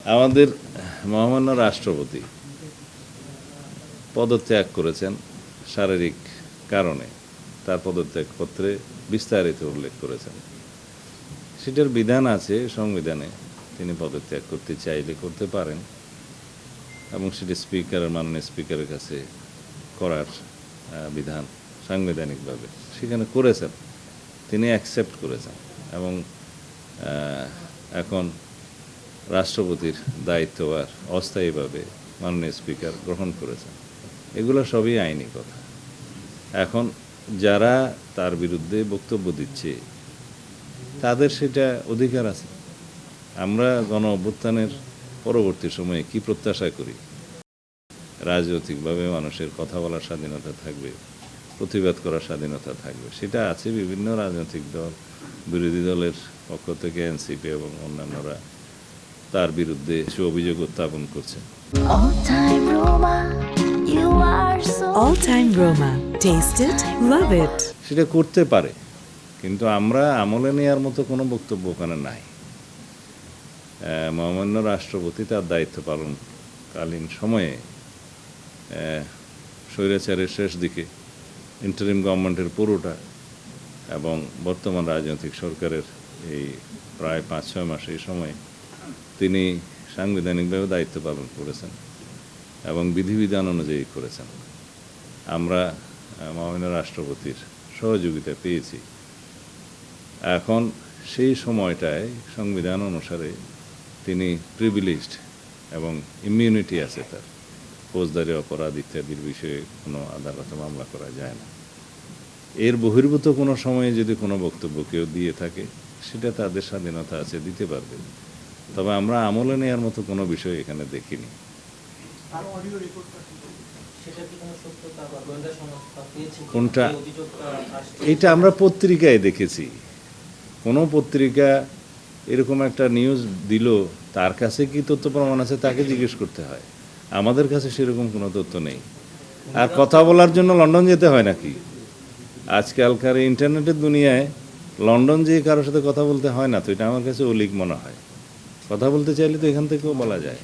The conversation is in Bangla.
আমাদের মহামান্য রাষ্ট্রপতি পদত্যাগ করেছেন শারীরিক কারণে। তার পদত্যাগপত্রে বিস্তারিত উল্লেখ করেছেন। সেটার বিধান আছে সংবিধানে। তিনি পদত্যাগ করতে চাইলে করতে পারেন এবং সেটি মাননীয় স্পিকারের কাছে করার বিধান সাংবিধানিকভাবে সেখানে করেছেন। তিনি অ্যাকসেপ্ট করেছেন এবং এখন রাষ্ট্রপতির দায়িত্ব আর অস্থায়ীভাবে মাননীয় স্পিকার গ্রহণ করেছেন। এগুলো সবই আইনি কথা। এখন যারা তার বিরুদ্ধে বক্তব্য দিচ্ছে তাদের সেটা অধিকার আছে। আমরা গণ অভ্যুত্থানের পরবর্তী সময়ে কি প্রত্যাশা করি? রাজনৈতিকভাবে মানুষের কথা বলার স্বাধীনতা থাকবে, প্রতিবাদ করার স্বাধীনতা থাকবে। সেটা আছে। বিভিন্ন রাজনৈতিক দল, বিরোধী দলের পক্ষ থেকে এনসিপি এবং অন্যান্যরা তার বিরুদ্ধে সে অভিযোগ উত্থাপন করছে। All time Roma. Taste it, love it. সেটা করতে পারে, কিন্তু আমরা আমলে নেওয়ার মতো কোনো বক্তব্য ওখানে নাই। মহামান্য রাষ্ট্রপতি তার দায়িত্ব পালনকালীন সময়ে স্বৈরাচারের শেষ দিকে ইন্টারিম গভর্নমেন্টের পুরোটা এবং বর্তমান রাজনৈতিক সরকারের এই প্রায় 5-6 মাস এই সময়ে তিনি সাংবিধানিকভাবে দায়িত্ব পালন করেছেন এবং বিধিবিধান অনুযায়ী করেছেন। আমরা মহামান্য রাষ্ট্রপতির সহযোগিতা পেয়েছি। এখন সেই সময়টায় সংবিধান অনুসারে তিনি প্রিভিলেজড এবং ইমিউনিটি আছে তার। ফৌজদারি অপরাধ ইত্যাদির বিষয়ে কোনো আদালতে মামলা করা যায় না। এর বহির্ভূত কোনো সময়ে যদি কোনো বক্তব্য কেউ দিয়ে থাকে সেটা তাদের স্বাধীনতা আছে, দিতে পারবে। তবে আমরা আমলে নেওয়ার মতো কোনো বিষয় এখানে দেখিনি। কোনটা? এটা আমরা পত্রিকায় দেখেছি। কোনো পত্রিকা এরকম একটা নিউজ দিল, তার কাছে কি তথ্য প্রমাণ আছে তাকে জিজ্ঞেস করতে হয়। আমাদের কাছে সেরকম কোনো তথ্য নেই। আর কথা বলার জন্য লন্ডন যেতে হয় নাকি? আজকালকার ইন্টারনেটের দুনিয়ায় লন্ডন যেয়ে কারোর সাথে কথা বলতে হয় না, তো এটা আমার কাছে অলিক মনে হয়। কথা বলতে চাইলে তো এখান থেকেও বলা যায়।